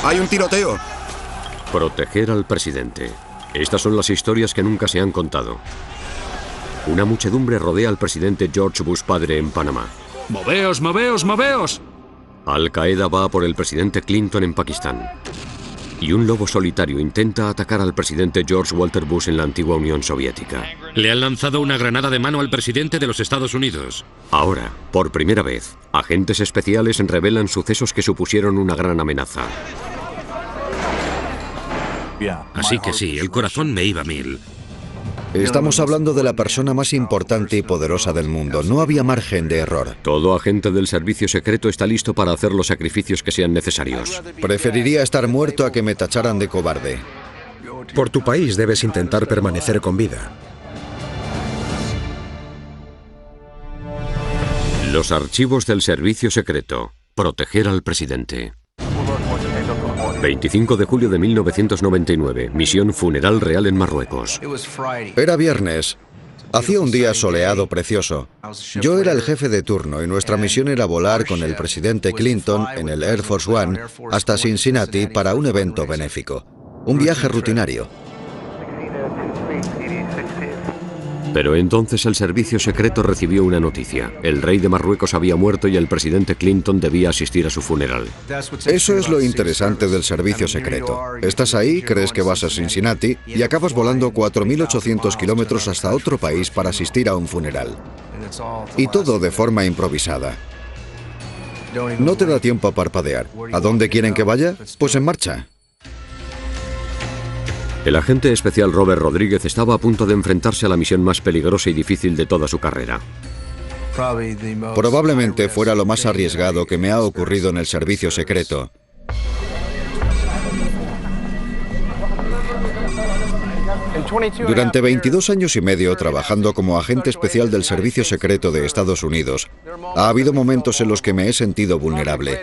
¡Hay un tiroteo! Proteger al presidente. Estas son las historias que nunca se han contado. Una muchedumbre rodea al presidente George Bush padre en Panamá. ¡Moveos, moveos, moveos! Al-Qaeda va por el presidente Clinton en Pakistán. Y un lobo solitario intenta atacar al presidente George Walter Bush en la antigua Unión Soviética. Le han lanzado una granada de mano al presidente de los Estados Unidos. Ahora, por primera vez, agentes especiales revelan sucesos que supusieron una gran amenaza. Así que sí, el corazón me iba a mil. Estamos hablando de la persona más importante y poderosa del mundo. No había margen de error. Todo agente del servicio secreto está listo para hacer los sacrificios que sean necesarios. Preferiría estar muerto a que me tacharan de cobarde. Por tu país debes intentar permanecer con vida. Los archivos del servicio secreto. Proteger al presidente. 25 de julio de 1999. Misión Funeral Real en Marruecos. Era viernes. Hacía un día soleado precioso. Yo era el jefe de turno y nuestra misión era volar con el presidente Clinton en el Air Force One hasta Cincinnati para un evento benéfico. Un viaje rutinario. Pero entonces el servicio secreto recibió una noticia. El rey de Marruecos había muerto y el presidente Clinton debía asistir a su funeral. Eso es lo interesante del servicio secreto. Estás ahí, crees que vas a Cincinnati y acabas volando 4.800 kilómetros hasta otro país para asistir a un funeral. Y todo de forma improvisada. No te da tiempo a parpadear. ¿A dónde quieren que vaya? Pues en marcha. El agente especial Robert Rodríguez estaba a punto de enfrentarse a la misión más peligrosa y difícil de toda su carrera. Probablemente fuera lo más arriesgado que me ha ocurrido en el servicio secreto. Durante 22 años y medio trabajando como agente especial del Servicio Secreto de Estados Unidos, ha habido momentos en los que me he sentido vulnerable.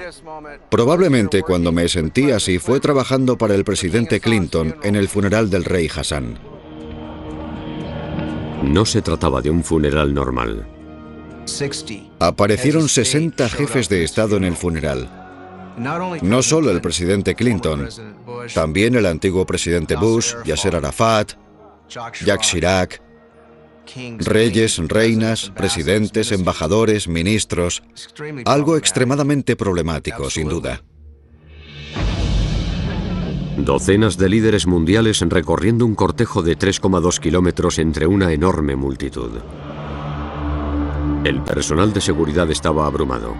Probablemente cuando me sentí así fue trabajando para el presidente Clinton en el funeral del rey Hassan. No se trataba de un funeral normal. Aparecieron 60 jefes de Estado en el funeral. No solo el presidente Clinton, también el antiguo presidente Bush, Yasser Arafat, Jacques Chirac, reyes, reinas, presidentes, embajadores, ministros. Algo extremadamente problemático, sin duda. Docenas de líderes mundiales recorriendo un cortejo de 3,2 kilómetros entre una enorme multitud. El personal de seguridad estaba abrumado.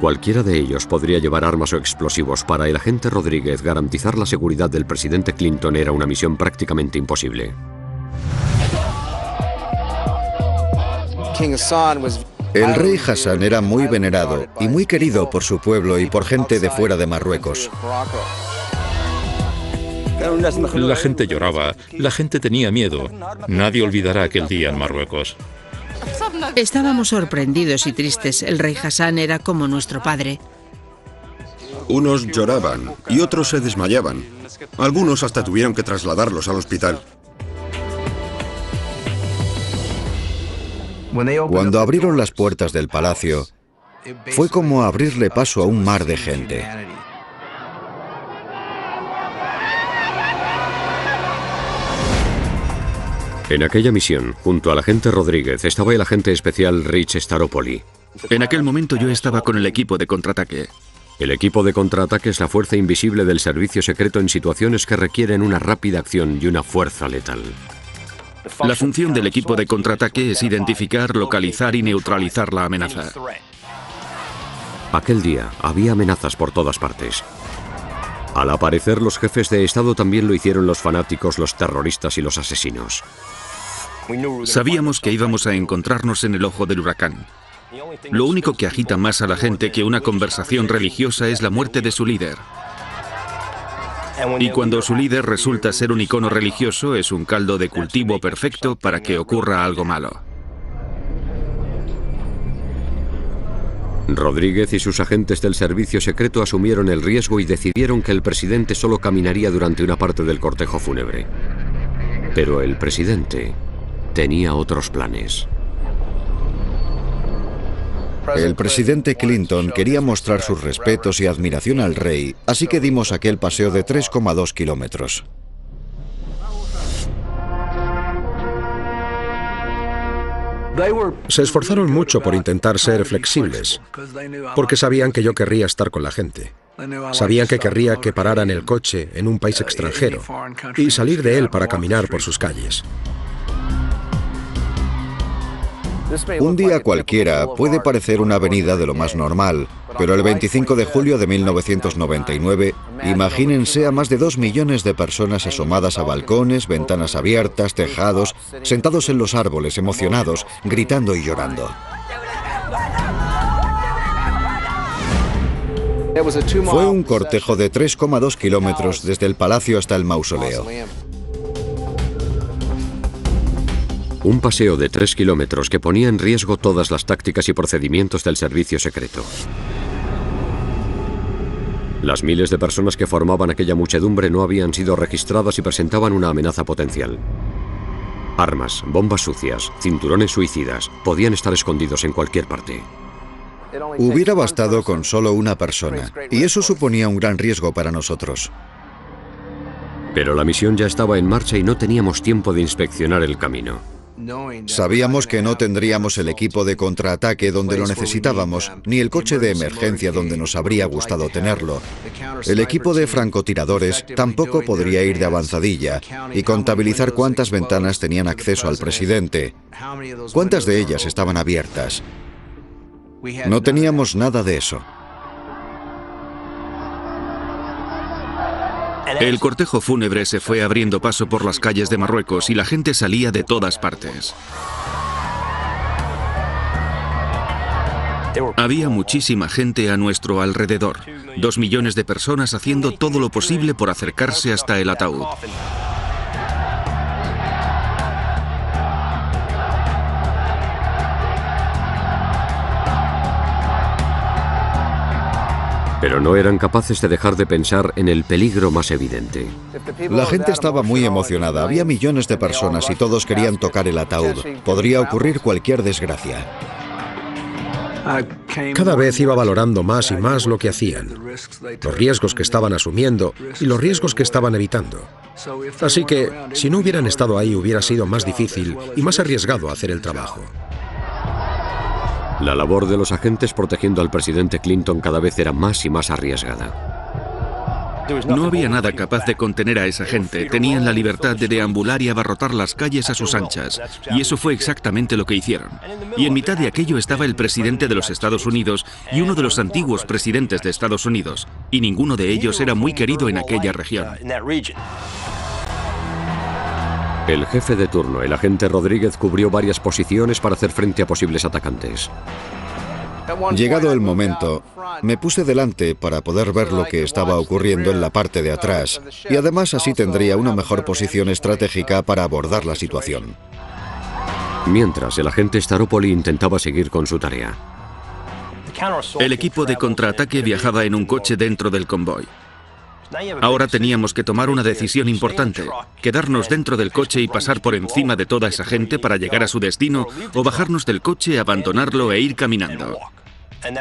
Cualquiera de ellos podría llevar armas o explosivos. Para el agente Rodríguez, garantizar la seguridad del presidente Clinton era una misión prácticamente imposible. El rey Hassan era muy venerado y muy querido por su pueblo y por gente de fuera de Marruecos. La gente lloraba, la gente tenía miedo. Nadie olvidará aquel día en Marruecos. Estábamos sorprendidos y tristes. El rey Hassan era como nuestro padre. Unos lloraban y otros se desmayaban. Algunos hasta tuvieron que trasladarlos al hospital. Cuando abrieron las puertas del palacio, fue como abrirle paso a un mar de gente. En aquella misión, junto al agente Rodríguez, estaba el agente especial Rich Staropoli. En aquel momento yo estaba con el equipo de contraataque. El equipo de contraataque es la fuerza invisible del servicio secreto en situaciones que requieren una rápida acción y una fuerza letal. La función del equipo de contraataque es identificar, localizar y neutralizar la amenaza. Aquel día había amenazas por todas partes. Al aparecer los jefes de Estado también lo hicieron los fanáticos, los terroristas y los asesinos. Sabíamos que íbamos a encontrarnos en el ojo del huracán. Lo único que agita más a la gente que una conversación religiosa es la muerte de su líder. Y cuando su líder resulta ser un icono religioso, es un caldo de cultivo perfecto para que ocurra algo malo. Rodríguez y sus agentes del servicio secreto asumieron el riesgo y decidieron que el presidente solo caminaría durante una parte del cortejo fúnebre. Pero el presidente tenía otros planes. El presidente Clinton quería mostrar sus respetos y admiración al rey, así que dimos aquel paseo de 3,2 kilómetros. Se esforzaron mucho por intentar ser flexibles, porque sabían que yo querría estar con la gente. Sabían que querría que pararan el coche en un país extranjero y salir de él para caminar por sus calles. Un día cualquiera puede parecer una avenida de lo más normal, pero el 25 de julio de 1999, imagínense a más de 2 millones de personas asomadas a balcones, ventanas abiertas, tejados, sentados en los árboles, emocionados, gritando y llorando. Fue un cortejo de 3,2 kilómetros desde el palacio hasta el mausoleo. Un paseo de 3 kilómetros que ponía en riesgo todas las tácticas y procedimientos del servicio secreto. Las miles de personas que formaban aquella muchedumbre no habían sido registradas y presentaban una amenaza potencial. Armas, bombas sucias, cinturones suicidas podían estar escondidos en cualquier parte. Hubiera bastado con solo una persona, y eso suponía un gran riesgo para nosotros. Pero la misión ya estaba en marcha y no teníamos tiempo de inspeccionar el camino. Sabíamos que no tendríamos el equipo de contraataque donde lo necesitábamos, ni el coche de emergencia donde nos habría gustado tenerlo. El equipo de francotiradores tampoco podría ir de avanzadilla y contabilizar cuántas ventanas tenían acceso al presidente, cuántas de ellas estaban abiertas. No teníamos nada de eso. El cortejo fúnebre se fue abriendo paso por las calles de Marruecos y la gente salía de todas partes. Había muchísima gente a nuestro alrededor, 2 millones de personas haciendo todo lo posible por acercarse hasta el ataúd. Pero no eran capaces de dejar de pensar en el peligro más evidente. La gente estaba muy emocionada, había millones de personas y todos querían tocar el ataúd. Podría ocurrir cualquier desgracia. Cada vez iba valorando más y más lo que hacían, los riesgos que estaban asumiendo y los riesgos que estaban evitando. Así que, si no hubieran estado ahí, hubiera sido más difícil y más arriesgado hacer el trabajo. La labor de los agentes protegiendo al presidente Clinton cada vez era más y más arriesgada. No había nada capaz de contener a esa gente. Tenían la libertad de deambular y abarrotar las calles a sus anchas. Y eso fue exactamente lo que hicieron. Y en mitad de aquello estaba el presidente de los Estados Unidos y uno de los antiguos presidentes de Estados Unidos. Y ninguno de ellos era muy querido en aquella región. El jefe de turno, el agente Rodríguez, cubrió varias posiciones para hacer frente a posibles atacantes. Llegado el momento, me puse delante para poder ver lo que estaba ocurriendo en la parte de atrás, y además así tendría una mejor posición estratégica para abordar la situación. Mientras, el agente Staropoli intentaba seguir con su tarea. El equipo de contraataque viajaba en un coche dentro del convoy. Ahora teníamos que tomar una decisión importante, quedarnos dentro del coche y pasar por encima de toda esa gente para llegar a su destino, o bajarnos del coche, abandonarlo e ir caminando.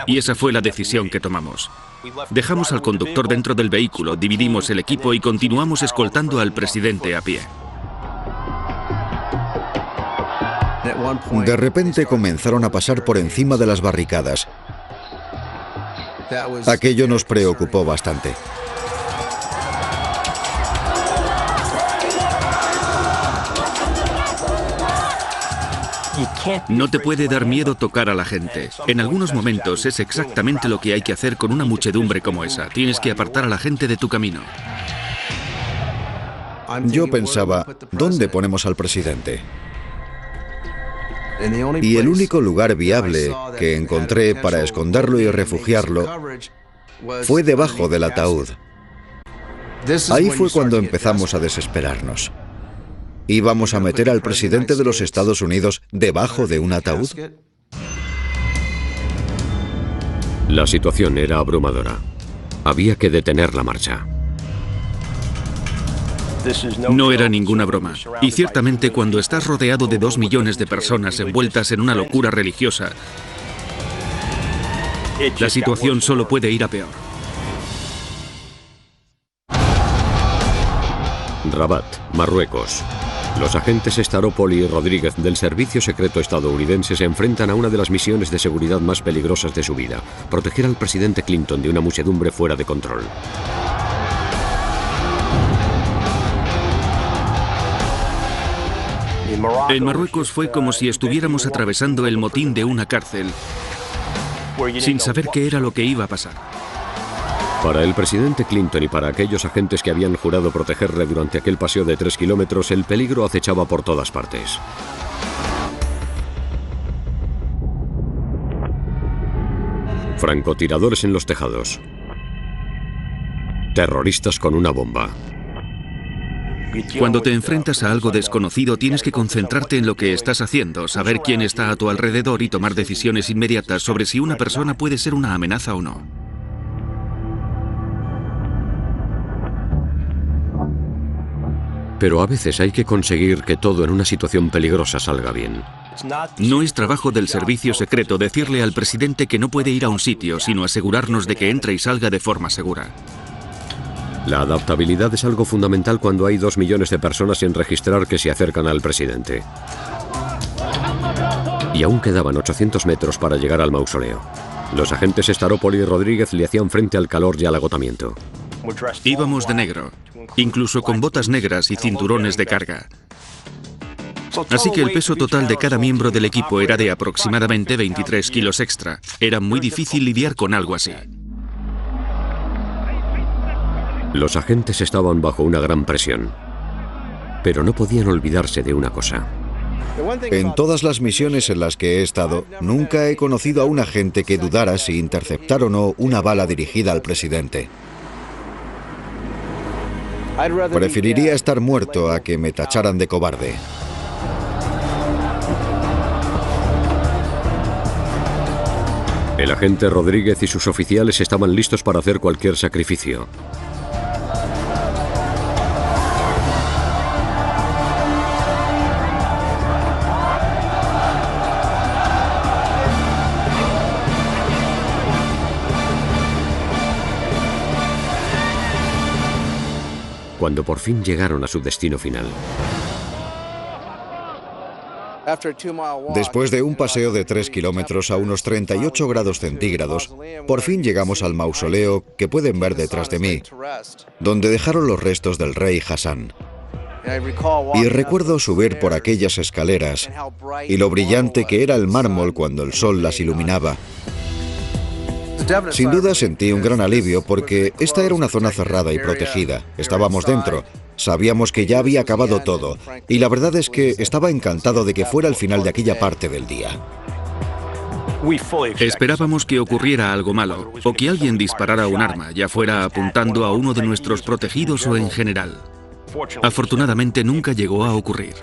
Y esa fue la decisión que tomamos. Dejamos al conductor dentro del vehículo, dividimos el equipo y continuamos escoltando al presidente a pie. De repente comenzaron a pasar por encima de las barricadas. Aquello nos preocupó bastante. No te puede dar miedo tocar a la gente. En algunos momentos es exactamente lo que hay que hacer con una muchedumbre como esa. Tienes que apartar a la gente de tu camino. Yo pensaba, ¿dónde ponemos al presidente? Y el único lugar viable que encontré para esconderlo y refugiarlo fue debajo del ataúd. Ahí fue cuando empezamos a desesperarnos. ¿Íbamos a meter al presidente de los Estados Unidos debajo de un ataúd? La situación era abrumadora. Había que detener la marcha. No era ninguna broma. Y ciertamente cuando estás rodeado de 2 millones de personas envueltas en una locura religiosa, La situación solo puede ir a peor. Rabat, Marruecos. Los agentes Staropoli y Rodríguez del Servicio Secreto estadounidense se enfrentan a una de las misiones de seguridad más peligrosas de su vida: proteger al presidente Clinton de una muchedumbre fuera de control. En Marruecos fue como si estuviéramos atravesando el motín de una cárcel, sin saber qué era lo que iba a pasar. Para el presidente Clinton y para aquellos agentes que habían jurado protegerle durante aquel paseo de 3 kilómetros, el peligro acechaba por todas partes. Francotiradores en los tejados. Terroristas con una bomba. Cuando te enfrentas a algo desconocido, tienes que concentrarte en lo que estás haciendo, saber quién está a tu alrededor y tomar decisiones inmediatas sobre si una persona puede ser una amenaza o no. Pero a veces hay que conseguir que todo en una situación peligrosa salga bien. No es trabajo del servicio secreto decirle al presidente que no puede ir a un sitio, sino asegurarnos de que entre y salga de forma segura. La adaptabilidad es algo fundamental cuando hay 2 millones de personas sin registrar que se acercan al presidente. Y aún quedaban 800 metros para llegar al mausoleo. Los agentes Staropoli y Rodríguez le hacían frente al calor y al agotamiento. Íbamos de negro, incluso con botas negras y cinturones de carga. Así que el peso total de cada miembro del equipo era de aproximadamente 23 kilos extra. Era muy difícil lidiar con algo así. Los agentes estaban bajo una gran presión, pero no podían olvidarse de una cosa. En todas las misiones en las que he estado, nunca he conocido a un agente que dudara si interceptar o no una bala dirigida al presidente. Preferiría estar muerto a que me tacharan de cobarde. El agente Rodríguez y sus oficiales estaban listos para hacer cualquier sacrificio. Cuando por fin llegaron a su destino final. Después de un paseo de 3 kilómetros a unos 38 grados centígrados, por fin llegamos al mausoleo que pueden ver detrás de mí, donde dejaron los restos del rey Hassan. Y recuerdo subir por aquellas escaleras y lo brillante que era el mármol cuando el sol las iluminaba. Sin duda sentí un gran alivio porque esta era una zona cerrada y protegida. Estábamos dentro, sabíamos que ya había acabado todo y la verdad es que estaba encantado de que fuera el final de aquella parte del día. Esperábamos que ocurriera algo malo o que alguien disparara un arma, ya fuera apuntando a uno de nuestros protegidos o en general. Afortunadamente nunca llegó a ocurrir.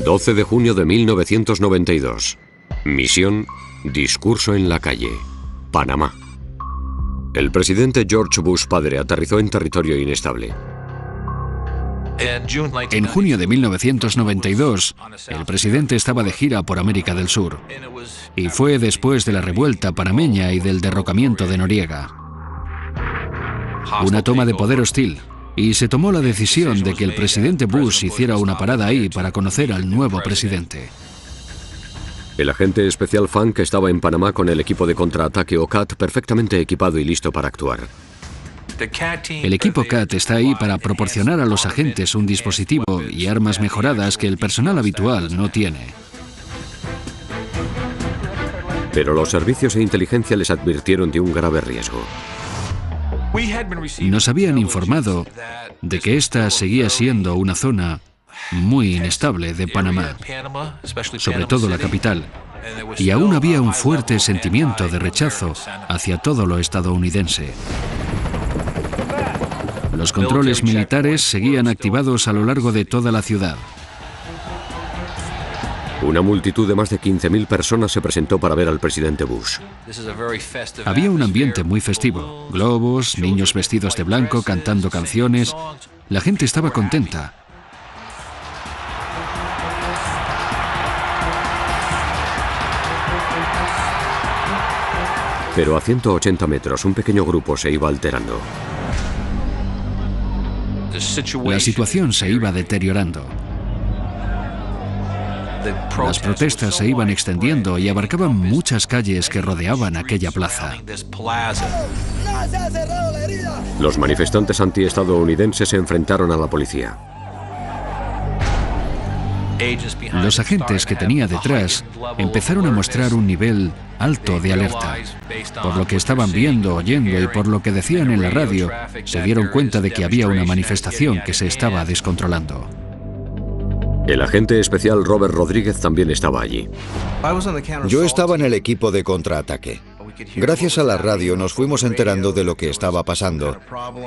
12 de junio de 1992. Misión: discurso en la calle. Panamá. El presidente George Bush padre aterrizó en territorio inestable. En junio de 1992, el presidente estaba de gira por América del Sur. Y fue después de la revuelta panameña y del derrocamiento de Noriega. Una toma de poder hostil. Y se tomó la decisión de que el presidente Bush hiciera una parada ahí para conocer al nuevo presidente. El agente especial Funk estaba en Panamá con el equipo de contraataque o CAT perfectamente equipado y listo para actuar. El equipo CAT está ahí para proporcionar a los agentes un dispositivo y armas mejoradas que el personal habitual no tiene. Pero los servicios de inteligencia les advirtieron de un grave riesgo. Nos habían informado de que esta seguía siendo una zona muy inestable de Panamá, sobre todo la capital, y aún había un fuerte sentimiento de rechazo hacia todo lo estadounidense. Los controles militares seguían activados a lo largo de toda la ciudad. Una multitud de más de 15.000 personas se presentó para ver al presidente Bush. Había un ambiente muy festivo. Globos, niños vestidos de blanco cantando canciones. La gente estaba contenta. Pero a 180 metros un pequeño grupo se iba alterando. La situación se iba deteriorando. Las protestas se iban extendiendo y abarcaban muchas calles que rodeaban aquella plaza. Los manifestantes antiestadounidenses se enfrentaron a la policía. Los agentes que tenía detrás empezaron a mostrar un nivel alto de alerta. Por lo que estaban viendo, oyendo y por lo que decían en la radio, se dieron cuenta de que había una manifestación que se estaba descontrolando. El agente especial Robert Rodríguez también estaba allí. Yo estaba en el equipo de contraataque. Gracias a la radio nos fuimos enterando de lo que estaba pasando.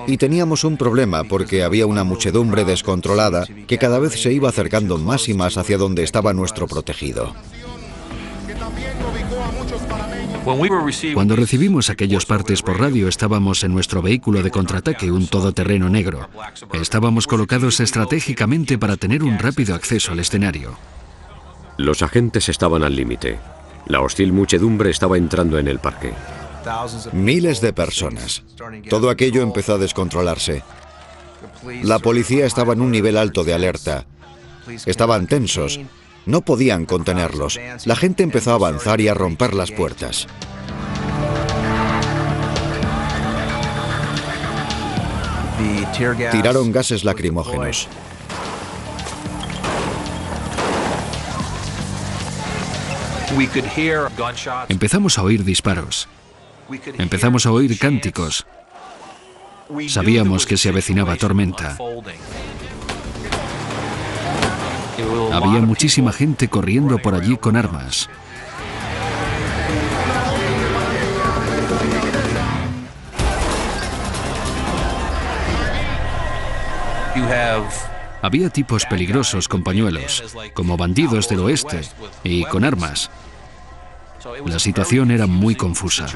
Y teníamos un problema porque había una muchedumbre descontrolada que cada vez se iba acercando más y más hacia donde estaba nuestro protegido. Cuando recibimos aquellos partes por radio, estábamos en nuestro vehículo de contraataque, un todoterreno negro. Estábamos colocados estratégicamente para tener un rápido acceso al escenario. Los agentes estaban al límite. La hostil muchedumbre estaba entrando en el parque. Miles de personas. Todo aquello empezó a descontrolarse. La policía estaba en un nivel alto de alerta. Estaban tensos. No podían contenerlos. La gente empezó a avanzar y a romper las puertas. Tiraron gases lacrimógenos. Empezamos a oír disparos. Empezamos a oír cánticos. Sabíamos que se avecinaba tormenta. Había muchísima gente corriendo por allí con armas. Había tipos peligrosos con pañuelos, como bandidos del oeste, y con armas. La situación era muy confusa.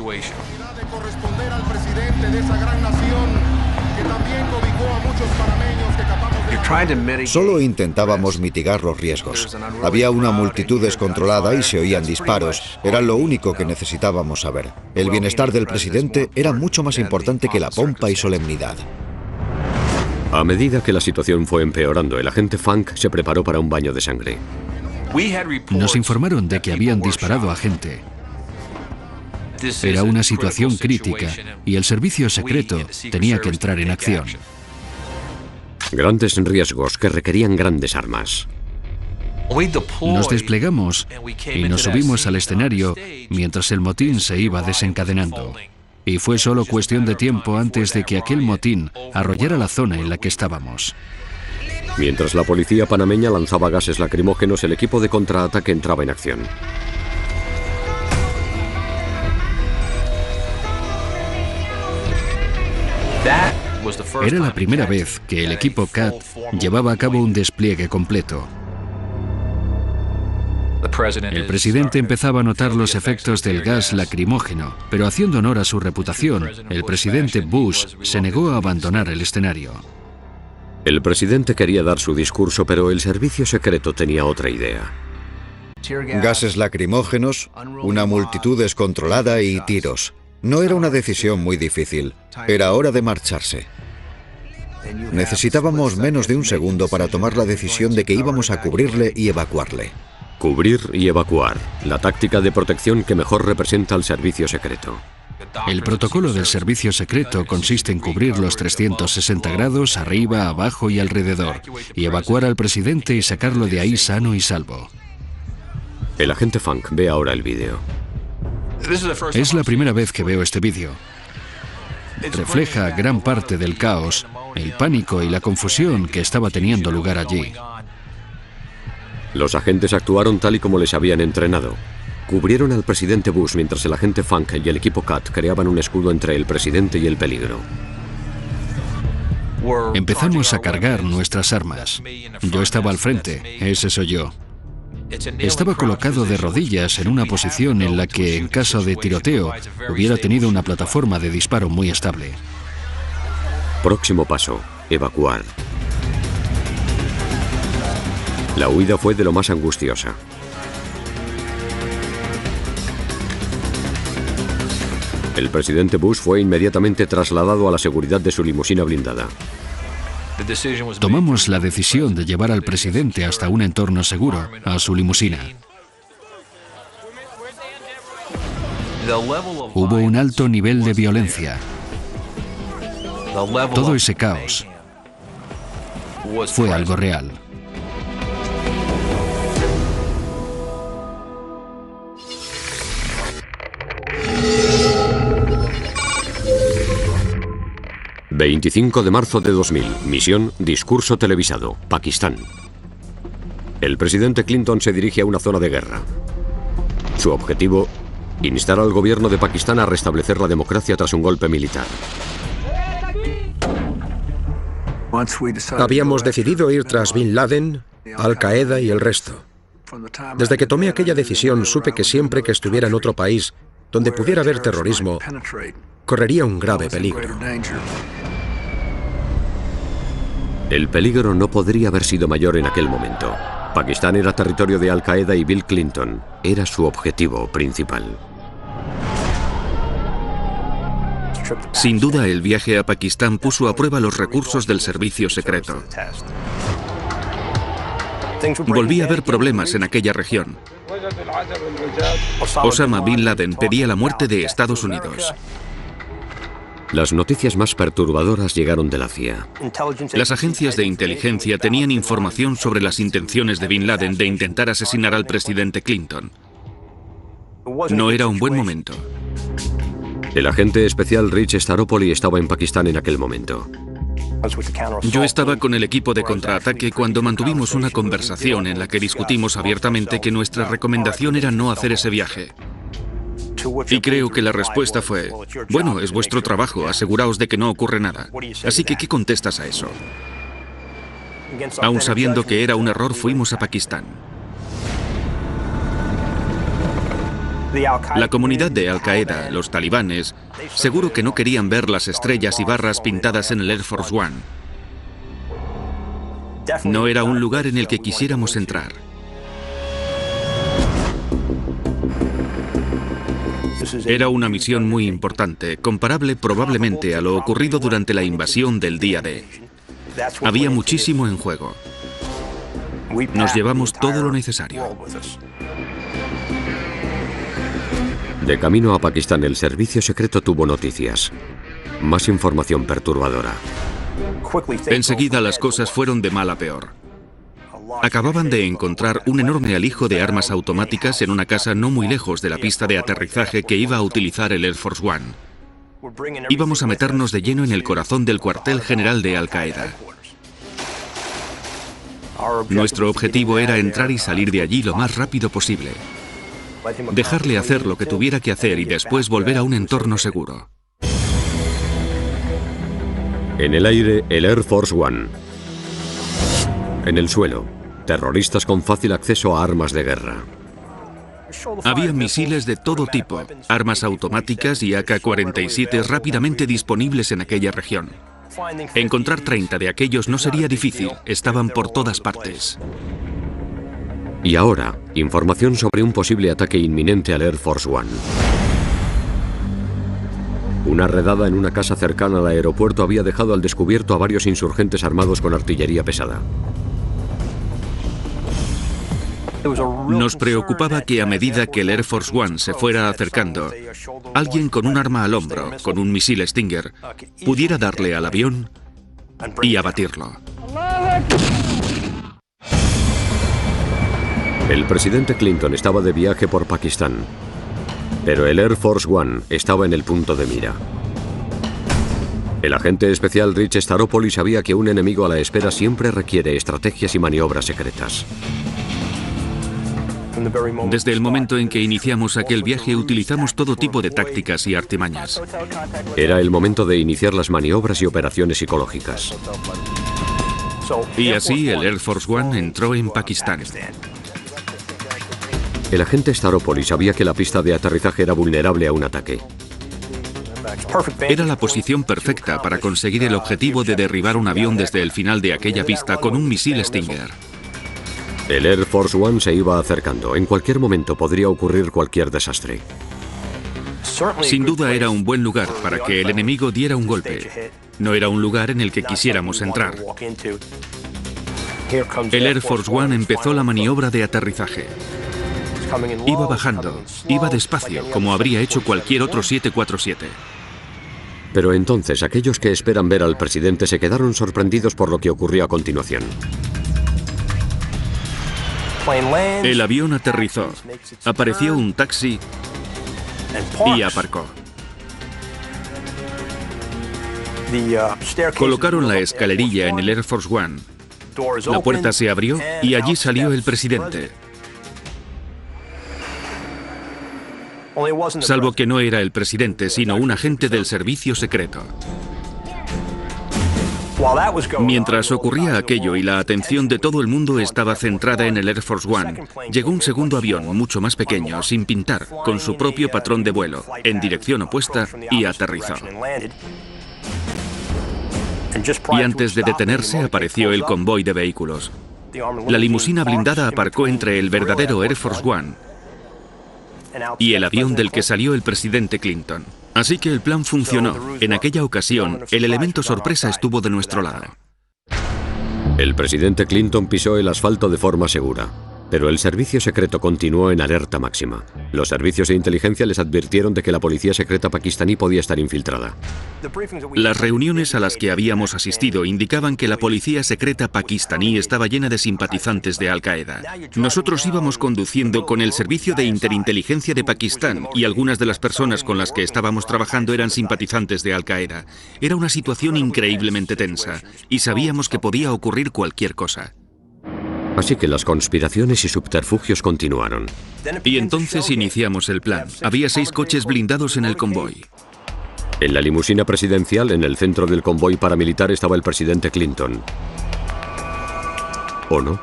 Solo intentábamos mitigar los riesgos. Había una multitud descontrolada y se oían disparos. Era lo único que necesitábamos saber. El bienestar del presidente era mucho más importante que la pompa y solemnidad. A medida que la situación fue empeorando, el agente Funk se preparó para un baño de sangre. Nos informaron de que habían disparado a gente. Era una situación crítica y el servicio secreto tenía que entrar en acción. Grandes riesgos que requerían grandes armas. Nos desplegamos y nos subimos al escenario mientras el motín se iba desencadenando. Y fue solo cuestión de tiempo antes de que aquel motín arrollara la zona en la que estábamos. Mientras la policía panameña lanzaba gases lacrimógenos, el equipo de contraataque entraba en acción. Era la primera vez que el equipo CAT llevaba a cabo un despliegue completo. El presidente empezaba a notar los efectos del gas lacrimógeno, pero haciendo honor a su reputación, el presidente Bush se negó a abandonar el escenario. El presidente quería dar su discurso, pero el servicio secreto tenía otra idea. Gases lacrimógenos, una multitud descontrolada y tiros. No era una decisión muy difícil. Era hora de marcharse. Necesitábamos menos de un segundo para tomar la decisión de que íbamos a cubrirle y evacuarle. Cubrir y evacuar, la táctica de protección que mejor representa al servicio secreto. El protocolo del servicio secreto consiste en cubrir los 360 grados, arriba, abajo y alrededor, y evacuar al presidente y sacarlo de ahí sano y salvo. El agente Funk ve ahora el vídeo. Es la primera vez que veo este vídeo. Refleja gran parte del caos, el pánico y la confusión que estaba teniendo lugar allí. Los agentes actuaron tal y como les habían entrenado. Cubrieron al presidente Bush mientras el agente Funk y el equipo CAT creaban un escudo entre el presidente y el peligro. Empezamos a cargar nuestras armas. Yo estaba al frente, ese soy yo. Estaba colocado de rodillas en una posición en la que, en caso de tiroteo, hubiera tenido una plataforma de disparo muy estable. Próximo paso, evacuar. La huida fue de lo más angustiosa. El presidente Bush fue inmediatamente trasladado a la seguridad de su limusina blindada. Tomamos la decisión de llevar al presidente hasta un entorno seguro, a su limusina. Hubo un alto nivel de violencia. Todo ese caos fue algo real. ...25 de marzo de 2000... Misión Discurso televisado, Pakistán. El presidente Clinton se dirige a una zona de guerra. Su objetivo... instar al gobierno de Pakistán a restablecer la democracia tras un golpe militar. Habíamos decidido ir tras Bin Laden, Al-Qaeda y el resto. Desde que tomé aquella decisión supe que siempre que estuviera en otro país donde pudiera haber terrorismo, correría un grave peligro. El peligro no podría haber sido mayor en aquel momento. Pakistán era territorio de Al-Qaeda y Bill Clinton era su objetivo principal. Sin duda, el viaje a Pakistán puso a prueba los recursos del servicio secreto. Volví a haber problemas en aquella región. Osama Bin Laden pedía la muerte de Estados Unidos. Las noticias más perturbadoras llegaron de la CIA. Las agencias de inteligencia tenían información sobre las intenciones de Bin Laden de intentar asesinar al presidente Clinton. No era un buen momento. El agente especial Rich Staropoli estaba en Pakistán en aquel momento. Yo estaba con el equipo de contraataque cuando mantuvimos una conversación en la que discutimos abiertamente que nuestra recomendación era no hacer ese viaje. Y creo que la respuesta fue: bueno, es vuestro trabajo, aseguraos de que no ocurre nada. Así que, ¿qué contestas a eso? Aun sabiendo que era un error, fuimos a Pakistán. La comunidad de Al-Qaeda, los talibanes, seguro que no querían ver las estrellas y barras pintadas en el Air Force One. No era un lugar en el que quisiéramos entrar. Era una misión muy importante, comparable probablemente a lo ocurrido durante la invasión del día D. Había muchísimo en juego. Nos llevamos todo lo necesario. De camino a Pakistán, el servicio secreto tuvo noticias. Más información perturbadora. Enseguida las cosas fueron de mal a peor. Acababan de encontrar un enorme alijo de armas automáticas en una casa no muy lejos de la pista de aterrizaje que iba a utilizar el Air Force One. Íbamos a meternos de lleno en el corazón del cuartel general de Al-Qaeda. Nuestro objetivo era entrar y salir de allí lo más rápido posible. Dejarle hacer lo que tuviera que hacer y después volver a un entorno seguro. En el aire, el Air Force One. En el suelo, terroristas con fácil acceso a armas de guerra. Había misiles de todo tipo, armas automáticas y AK-47 rápidamente disponibles en aquella región. Encontrar 30 de aquellos no sería difícil, estaban por todas partes. Y ahora, información sobre un posible ataque inminente al Air Force One. Una redada en una casa cercana al aeropuerto había dejado al descubierto a varios insurgentes armados con artillería pesada. Nos preocupaba que a medida que el Air Force One se fuera acercando, alguien con un arma al hombro, con un misil Stinger, pudiera darle al avión y abatirlo. El presidente Clinton estaba de viaje por Pakistán, pero el Air Force One estaba en el punto de mira. El agente especial Rich Staropoli sabía que un enemigo a la espera siempre requiere estrategias y maniobras secretas. Desde el momento en que iniciamos aquel viaje, utilizamos todo tipo de tácticas y artimañas. Era el momento de iniciar las maniobras y operaciones psicológicas. Y así el Air Force One entró en Pakistán. El agente Staropoli sabía que la pista de aterrizaje era vulnerable a un ataque. Era la posición perfecta para conseguir el objetivo de derribar un avión desde el final de aquella pista con un misil Stinger. El Air Force One se iba acercando. En cualquier momento podría ocurrir cualquier desastre. Sin duda era un buen lugar para que el enemigo diera un golpe. No era un lugar en el que quisiéramos entrar. El Air Force One empezó la maniobra de aterrizaje. Iba bajando, iba despacio, como habría hecho cualquier otro 747. Pero entonces aquellos que esperan ver al presidente se quedaron sorprendidos por lo que ocurrió a continuación. El avión aterrizó, apareció un taxi y aparcó. Colocaron la escalerilla en el Air Force One. La puerta se abrió y allí salió el presidente. Salvo que no era el presidente, sino un agente del servicio secreto. Mientras ocurría aquello y la atención de todo el mundo estaba centrada en el Air Force One, llegó un segundo avión mucho más pequeño, sin pintar, con su propio patrón de vuelo, en dirección opuesta, y aterrizó. Y antes de detenerse apareció el convoy de vehículos. La limusina blindada aparcó entre el verdadero Air Force One y el avión del que salió el presidente Clinton. Así que el plan funcionó. En aquella ocasión, el elemento sorpresa estuvo de nuestro lado. El presidente Clinton pisó el asfalto de forma segura, pero el servicio secreto continuó en alerta máxima. Los servicios de inteligencia les advirtieron de que la policía secreta pakistaní podía estar infiltrada. Las reuniones a las que habíamos asistido indicaban que la policía secreta pakistaní estaba llena de simpatizantes de Al-Qaeda. Nosotros íbamos conduciendo con el servicio de interinteligencia de Pakistán y algunas de las personas con las que estábamos trabajando eran simpatizantes de Al-Qaeda. Era una situación increíblemente tensa y sabíamos que podía ocurrir cualquier cosa. Así que las conspiraciones y subterfugios continuaron. Y entonces iniciamos el plan. Había 6 coches blindados en el convoy. En la limusina presidencial, en el centro del convoy paramilitar, estaba el presidente Clinton. ¿O no?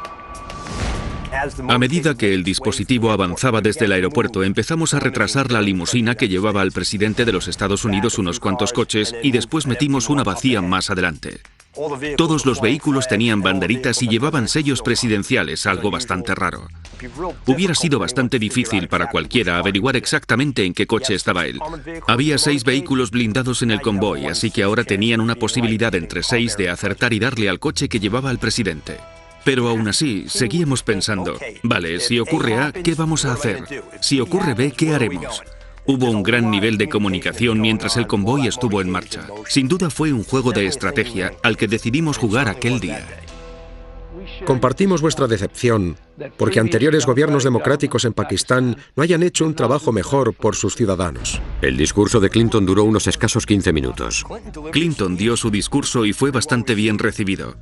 A medida que el dispositivo avanzaba desde el aeropuerto, empezamos a retrasar la limusina que llevaba al presidente de los Estados Unidos unos cuantos coches y después metimos una vacía más adelante. Todos los vehículos tenían banderitas y llevaban sellos presidenciales, algo bastante raro. Hubiera sido bastante difícil para cualquiera averiguar exactamente en qué coche estaba él. Había 6 vehículos blindados en el convoy, así que ahora tenían una posibilidad entre 6 de acertar y darle al coche que llevaba al presidente. Pero aún así, seguíamos pensando, vale, si ocurre A, ¿qué vamos a hacer? Si ocurre B, ¿qué haremos? Hubo un gran nivel de comunicación mientras el convoy estuvo en marcha. Sin duda fue un juego de estrategia al que decidimos jugar aquel día. Compartimos vuestra decepción porque anteriores gobiernos democráticos en Pakistán no hayan hecho un trabajo mejor por sus ciudadanos. El discurso de Clinton duró unos escasos 15 minutos. Clinton dio su discurso y fue bastante bien recibido.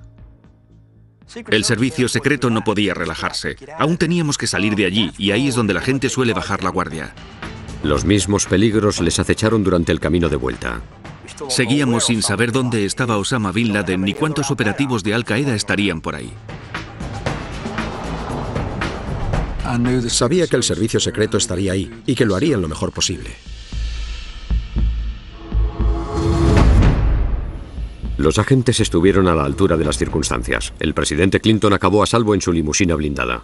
El servicio secreto no podía relajarse. Aún teníamos que salir de allí y ahí es donde la gente suele bajar la guardia. Los mismos peligros les acecharon durante el camino de vuelta. Seguíamos sin saber dónde estaba Osama Bin Laden ni cuántos operativos de Al-Qaeda estarían por ahí. Sabía que el servicio secreto estaría ahí y que lo harían lo mejor posible. Los agentes estuvieron a la altura de las circunstancias. El presidente Clinton acabó a salvo en su limusina blindada.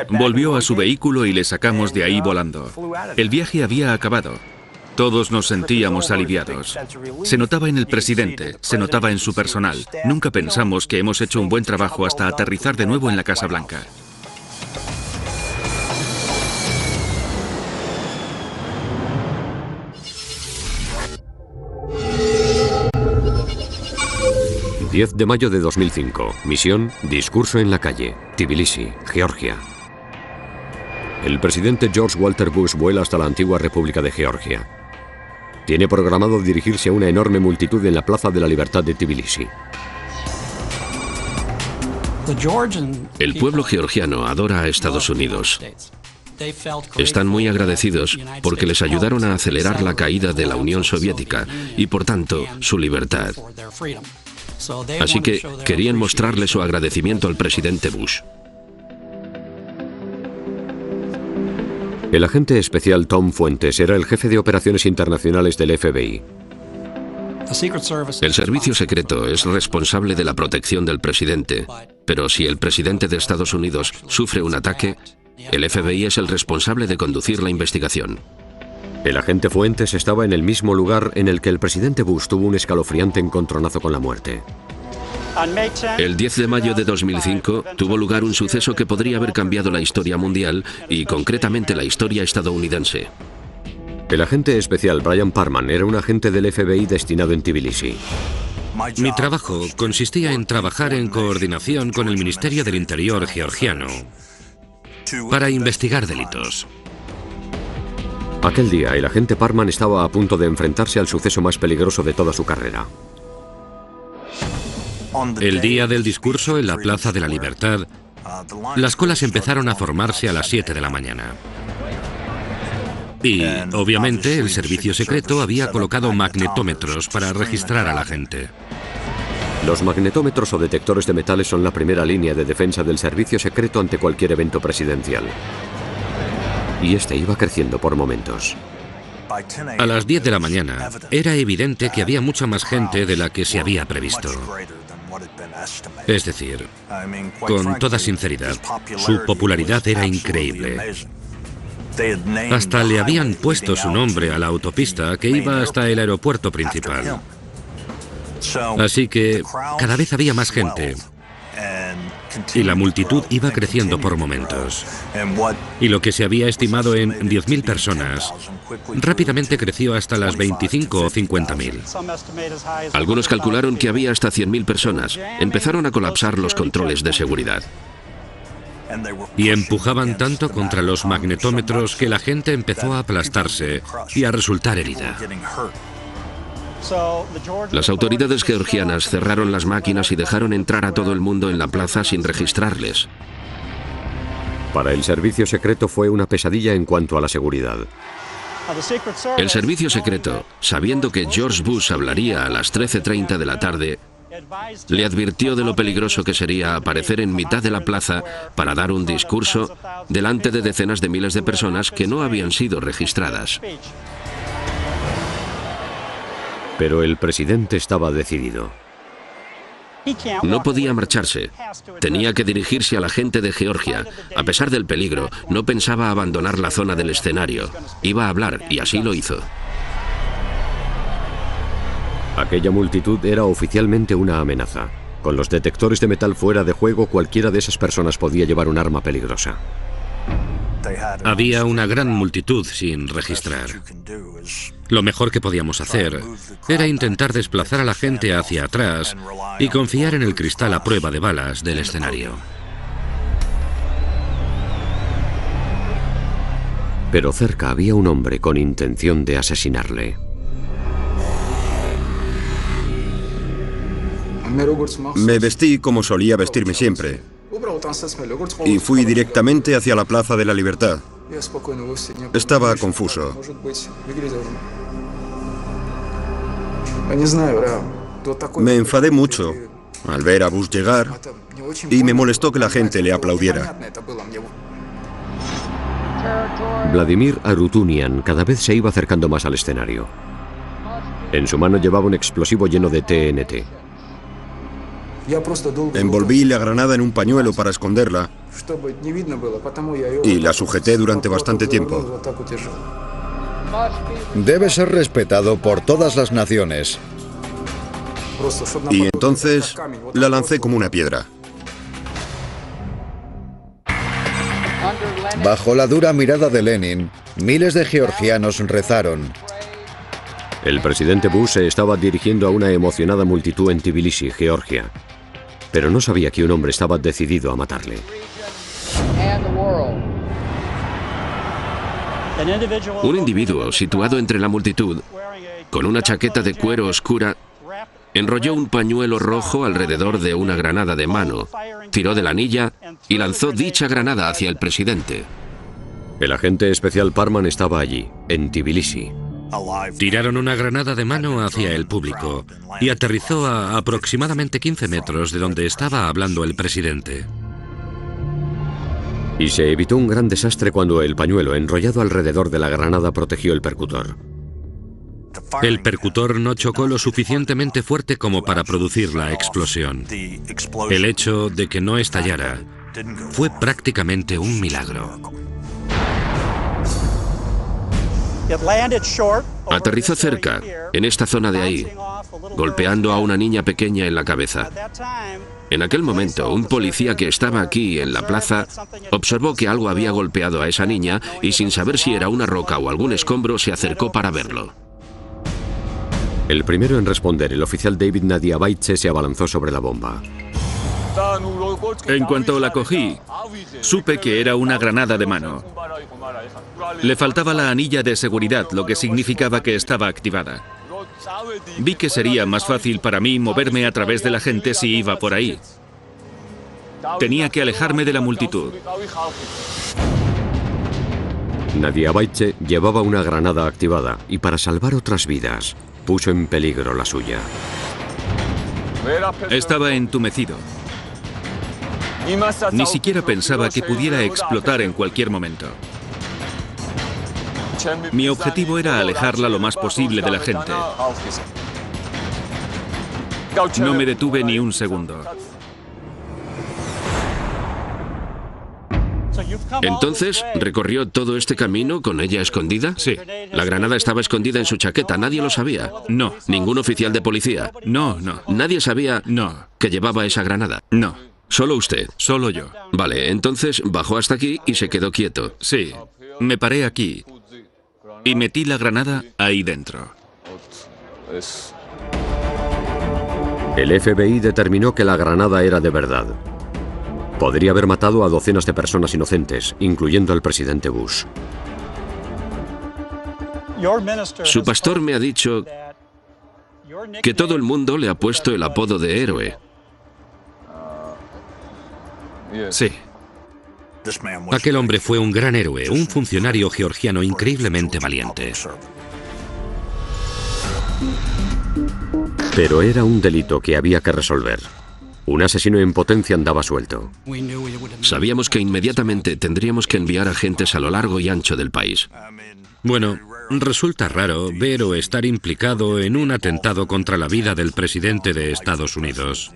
Volvió a su vehículo y le sacamos de ahí volando. El viaje había acabado. Todos nos sentíamos aliviados. Se notaba en el presidente, se notaba en su personal. Nunca pensamos que hemos hecho un buen trabajo hasta aterrizar de nuevo en la Casa Blanca. ...10 de mayo de 2005. Misión, discurso en la calle. Tbilisi, Georgia. El presidente George Walter Bush vuela hasta la antigua República de Georgia. Tiene programado dirigirse a una enorme multitud en la Plaza de la Libertad de Tbilisi. El pueblo georgiano adora a Estados Unidos. Están muy agradecidos porque les ayudaron a acelerar la caída de la Unión Soviética y, por tanto, su libertad. Así que querían mostrarle su agradecimiento al presidente Bush. El agente especial Tom Fuentes era el jefe de operaciones internacionales del FBI. El servicio secreto es responsable de la protección del presidente, pero si el presidente de Estados Unidos sufre un ataque, el FBI es el responsable de conducir la investigación. El agente Fuentes estaba en el mismo lugar en el que el presidente Bush tuvo un escalofriante encontronazo con la muerte. El 10 de mayo de 2005 tuvo lugar un suceso que podría haber cambiado la historia mundial y concretamente la historia estadounidense. El agente especial Brian Parman era un agente del FBI destinado en Tbilisi. Mi trabajo consistía en trabajar en coordinación con el Ministerio del Interior georgiano para investigar delitos. Aquel día, el agente Parman estaba a punto de enfrentarse al suceso más peligroso de toda su carrera. El día del discurso en la Plaza de la Libertad, las colas empezaron a formarse a las 7 de la mañana. Y, obviamente, el servicio secreto había colocado magnetómetros para registrar a la gente. Los magnetómetros o detectores de metales son la primera línea de defensa del servicio secreto ante cualquier evento presidencial. Y este iba creciendo por momentos. A las 10 de la mañana, era evidente que había mucha más gente de la que se había previsto. Es decir, con toda sinceridad, su popularidad era increíble. Hasta le habían puesto su nombre a la autopista que iba hasta el aeropuerto principal. Así que cada vez había más gente. Y la multitud iba creciendo por momentos. Y lo que se había estimado en 10.000 personas, rápidamente creció hasta las 25 o 50.000. Algunos calcularon que había hasta 100.000 personas. Empezaron a colapsar los controles de seguridad. Y empujaban tanto contra los magnetómetros que la gente empezó a aplastarse y a resultar herida. Las autoridades georgianas cerraron las máquinas y dejaron entrar a todo el mundo en la plaza sin registrarles. Para el servicio secreto fue una pesadilla en cuanto a la seguridad. El servicio secreto, sabiendo que George Bush hablaría a las 13:30 de la tarde, le advirtió de lo peligroso que sería aparecer en mitad de la plaza para dar un discurso delante de decenas de miles de personas que no habían sido registradas. Pero el presidente estaba decidido. No podía marcharse. Tenía que dirigirse a la gente de Georgia. A pesar del peligro, no pensaba abandonar la zona del escenario. Iba a hablar y así lo hizo. Aquella multitud era oficialmente una amenaza. Con los detectores de metal fuera de juego, cualquiera de esas personas podía llevar un arma peligrosa. Había una gran multitud sin registrar. Lo mejor que podíamos hacer era intentar desplazar a la gente hacia atrás y confiar en el cristal a prueba de balas del escenario. Pero cerca había un hombre con intención de asesinarle. Me vestí como solía vestirme siempre y fui directamente hacia la Plaza de la Libertad. Estaba confuso. Me enfadé mucho al ver a Bush llegar y me molestó que la gente le aplaudiera. Vladimir Arutunian cada vez se iba acercando más al escenario. En su mano llevaba un explosivo lleno de TNT. Envolví la granada en un pañuelo para esconderla y la sujeté durante bastante tiempo. Debe ser respetado por todas las naciones. Y entonces la lancé como una piedra. Bajo la dura mirada de Lenin, miles de georgianos rezaron. El presidente Bush se estaba dirigiendo a una emocionada multitud en Tbilisi, Georgia. Pero no sabía que un hombre estaba decidido a matarle. Un individuo situado entre la multitud, con una chaqueta de cuero oscura, enrolló un pañuelo rojo alrededor de una granada de mano, tiró de la anilla y lanzó dicha granada hacia el presidente. El agente especial Parman estaba allí, en Tbilisi. Tiraron una granada de mano hacia el público y aterrizó a aproximadamente 15 metros de donde estaba hablando el presidente. Y se evitó un gran desastre cuando el pañuelo enrollado alrededor de la granada protegió el percutor. El percutor no chocó lo suficientemente fuerte como para producir la explosión. El hecho de que no estallara fue prácticamente un milagro. Aterrizó cerca, en esta zona de ahí, golpeando a una niña pequeña en la cabeza. En aquel momento, un policía que estaba aquí en la plaza observó que algo había golpeado a esa niña y, sin saber si era una roca o algún escombro, se acercó para verlo. El primero en responder, el oficial David Nadiabaiche, se abalanzó sobre la bomba. En cuanto la cogí, supe que era una granada de mano. Le faltaba la anilla de seguridad, lo que significaba que estaba activada. Vi que sería más fácil para mí moverme a través de la gente si iba por ahí. Tenía que alejarme de la multitud. Nadiabaiche llevaba una granada activada y, para salvar otras vidas, puso en peligro la suya. Estaba entumecido. Ni siquiera pensaba que pudiera explotar en cualquier momento. Mi objetivo era alejarla lo más posible de la gente. No me detuve ni un segundo. Entonces, ¿recorrió todo este camino con ella escondida? Sí. La granada estaba escondida en su chaqueta, nadie lo sabía. No. ¿Ningún oficial de policía? No. ¿Nadie sabía que llevaba esa granada? No. ¿Solo usted? Solo yo. Vale, entonces bajó hasta aquí y se quedó quieto. Sí. Me paré aquí y metí la granada ahí dentro. El FBI determinó que la granada era de verdad. Podría haber matado a docenas de personas inocentes, incluyendo al presidente Bush. Su pastor me ha dicho que todo el mundo le ha puesto el apodo de héroe. Sí. Aquel hombre fue un gran héroe, un funcionario georgiano increíblemente valiente. Pero era un delito que había que resolver. Un asesino en potencia andaba suelto. Sabíamos que inmediatamente tendríamos que enviar agentes a lo largo y ancho del país. Bueno, resulta raro ver o estar implicado en un atentado contra la vida del presidente de Estados Unidos.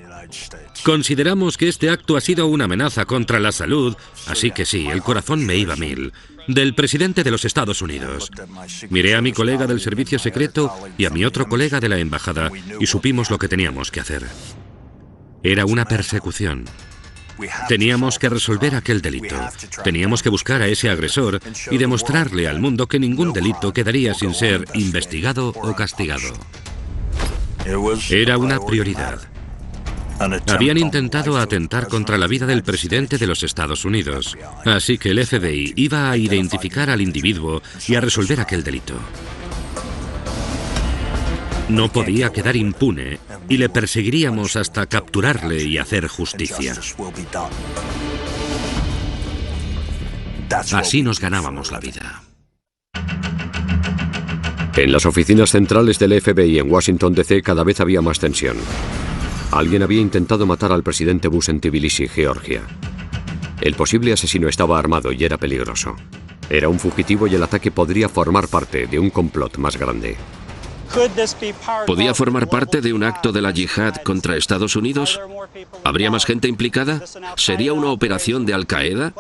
Consideramos que este acto ha sido una amenaza contra la salud, así que sí, el corazón me iba a mil, del presidente de los Estados Unidos. Miré a mi colega del servicio secreto y a mi otro colega de la embajada y supimos lo que teníamos que hacer. Era una persecución. Teníamos que resolver aquel delito. Teníamos que buscar a ese agresor y demostrarle al mundo que ningún delito quedaría sin ser investigado o castigado. Era una prioridad. Habían intentado atentar contra la vida del presidente de los Estados Unidos, así que el FBI iba a identificar al individuo y a resolver aquel delito. No podía quedar impune y le perseguiríamos hasta capturarle y hacer justicia. Así nos ganábamos la vida. En las oficinas centrales del FBI en Washington, D.C., cada vez había más tensión. Alguien había intentado matar al presidente Bush en Tbilisi, Georgia. El posible asesino estaba armado y era peligroso. Era un fugitivo y el ataque podría formar parte de un complot más grande. ¿Podía formar parte de un acto de la yihad contra Estados Unidos? ¿Habría más gente implicada? ¿Sería una operación de Al-Qaeda?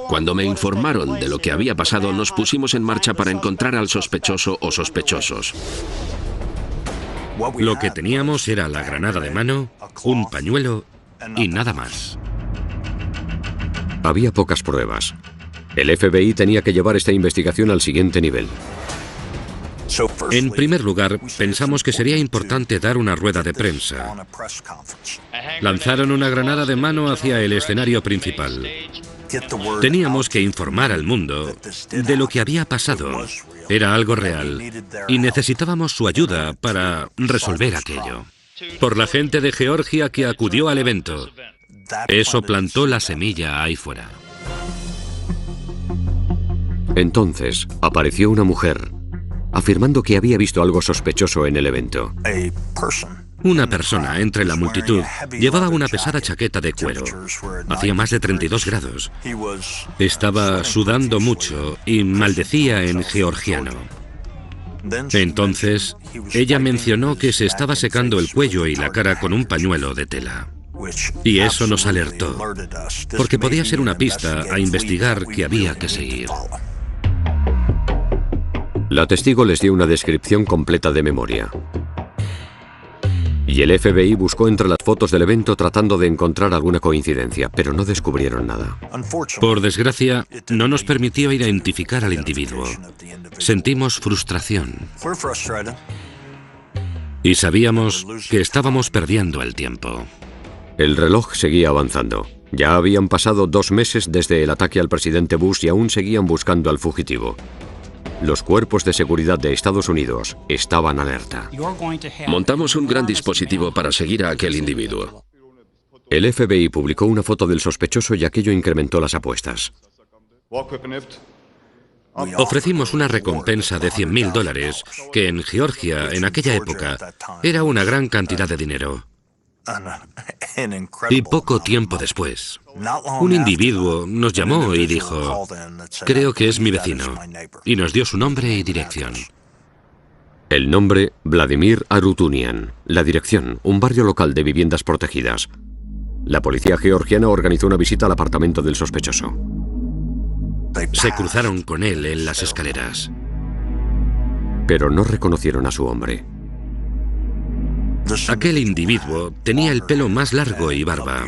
Cuando me informaron de lo que había pasado, nos pusimos en marcha para encontrar al sospechoso o sospechosos. Lo que teníamos era la granada de mano, un pañuelo y nada más. Había pocas pruebas. El FBI tenía que llevar esta investigación al siguiente nivel. En primer lugar, pensamos que sería importante dar una rueda de prensa. Lanzaron una granada de mano hacia el escenario principal. Teníamos que informar al mundo de lo que había pasado. Era algo real y necesitábamos su ayuda para resolver aquello. Por la gente de Georgia que acudió al evento. Eso plantó la semilla ahí fuera. Entonces, apareció una mujer, afirmando que había visto algo sospechoso en el evento. Una persona entre la multitud llevaba una pesada chaqueta de cuero. Hacía más de 32 grados. Estaba sudando mucho y maldecía en georgiano. Entonces, ella mencionó que se estaba secando el cuello y la cara con un pañuelo de tela. Y eso nos alertó, porque podía ser una pista a investigar que había que seguir. La testigo les dio una descripción completa de memoria. Y el FBI buscó entre las fotos del evento tratando de encontrar alguna coincidencia, pero no descubrieron nada. Por desgracia, no nos permitió identificar al individuo. Sentimos frustración. Y sabíamos que estábamos perdiendo el tiempo. El reloj seguía avanzando. Ya habían pasado 2 meses desde el ataque al presidente Bush y aún seguían buscando al fugitivo. Los cuerpos de seguridad de Estados Unidos estaban alerta. Montamos un gran dispositivo para seguir a aquel individuo. El FBI publicó una foto del sospechoso y aquello incrementó las apuestas. Ofrecimos una recompensa de $100.000, que en Georgia, en aquella época, era una gran cantidad de dinero. Y poco tiempo después, un individuo nos llamó y dijo: creo que es mi vecino, y nos dio su nombre y dirección. El nombre, Vladimir Arutunian. La dirección, un barrio local de viviendas protegidas. La policía georgiana organizó una visita al apartamento del sospechoso. Se cruzaron con él en las escaleras. Pero no reconocieron a su hombre. Aquel individuo tenía el pelo más largo y barba,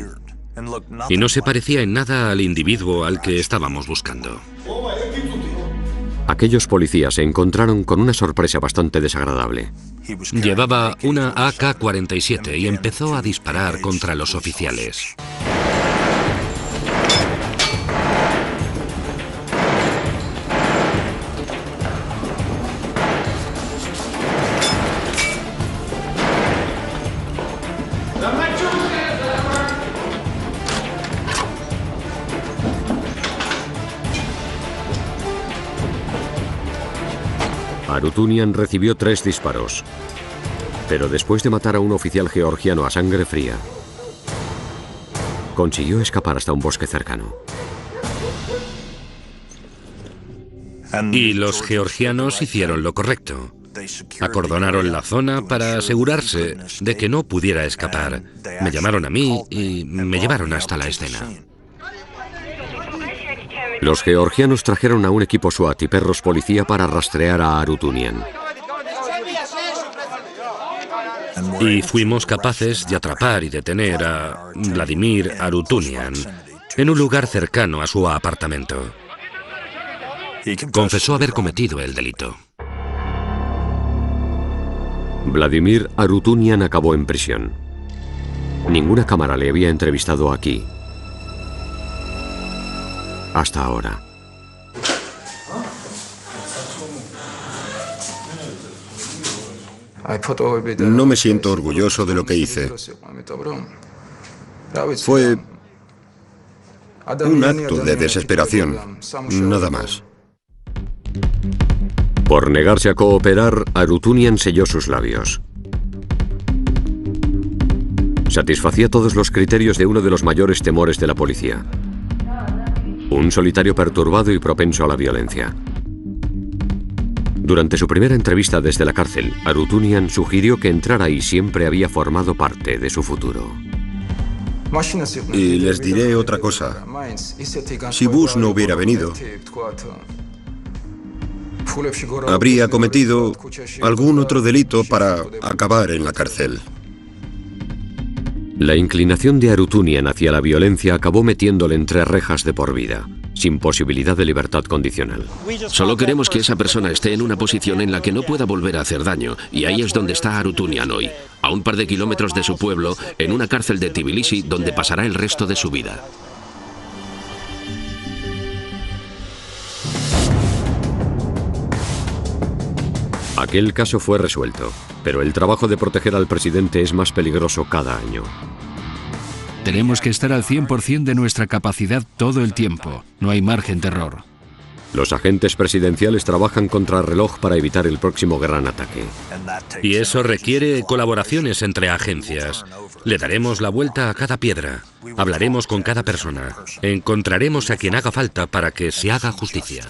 y no se parecía en nada al individuo al que estábamos buscando. Aquellos policías se encontraron con una sorpresa bastante desagradable. Llevaba una AK-47 y empezó a disparar contra los oficiales. Arutunian recibió 3 disparos, pero después de matar a un oficial georgiano a sangre fría, consiguió escapar hasta un bosque cercano. Y los georgianos hicieron lo correcto. Acordonaron la zona para asegurarse de que no pudiera escapar. Me llamaron a mí y me llevaron hasta la escena. Los georgianos trajeron a un equipo SWAT y perros policía para rastrear a Arutunian. Y fuimos capaces de atrapar y detener a Vladimir Arutunian en un lugar cercano a su apartamento. Confesó haber cometido el delito. Vladimir Arutunian acabó en prisión. Ninguna cámara le había entrevistado aquí. Hasta ahora. No me siento orgulloso de lo que hice. Fue un acto de desesperación, nada más. Por negarse a cooperar, Arutunian selló sus labios. Satisfacía todos los criterios de uno de los mayores temores de la policía. Un solitario perturbado y propenso a la violencia. Durante su primera entrevista desde la cárcel, Arutunian sugirió que entrar ahí siempre había formado parte de su futuro. Y les diré otra cosa. Si Bush no hubiera venido, habría cometido algún otro delito para acabar en la cárcel. La inclinación de Arutunian hacia la violencia acabó metiéndole entre rejas de por vida, sin posibilidad de libertad condicional. Solo queremos que esa persona esté en una posición en la que no pueda volver a hacer daño, y ahí es donde está Arutunian hoy, a un par de kilómetros de su pueblo, en una cárcel de Tbilisi, donde pasará el resto de su vida. Aquel caso fue resuelto, pero el trabajo de proteger al presidente es más peligroso cada año. Tenemos que estar al 100% de nuestra capacidad todo el tiempo. No hay margen de error. Los agentes presidenciales trabajan contra reloj para evitar el próximo gran ataque. Y eso requiere colaboraciones entre agencias. Le daremos la vuelta a cada piedra. Hablaremos con cada persona. Encontraremos a quien haga falta para que se haga justicia.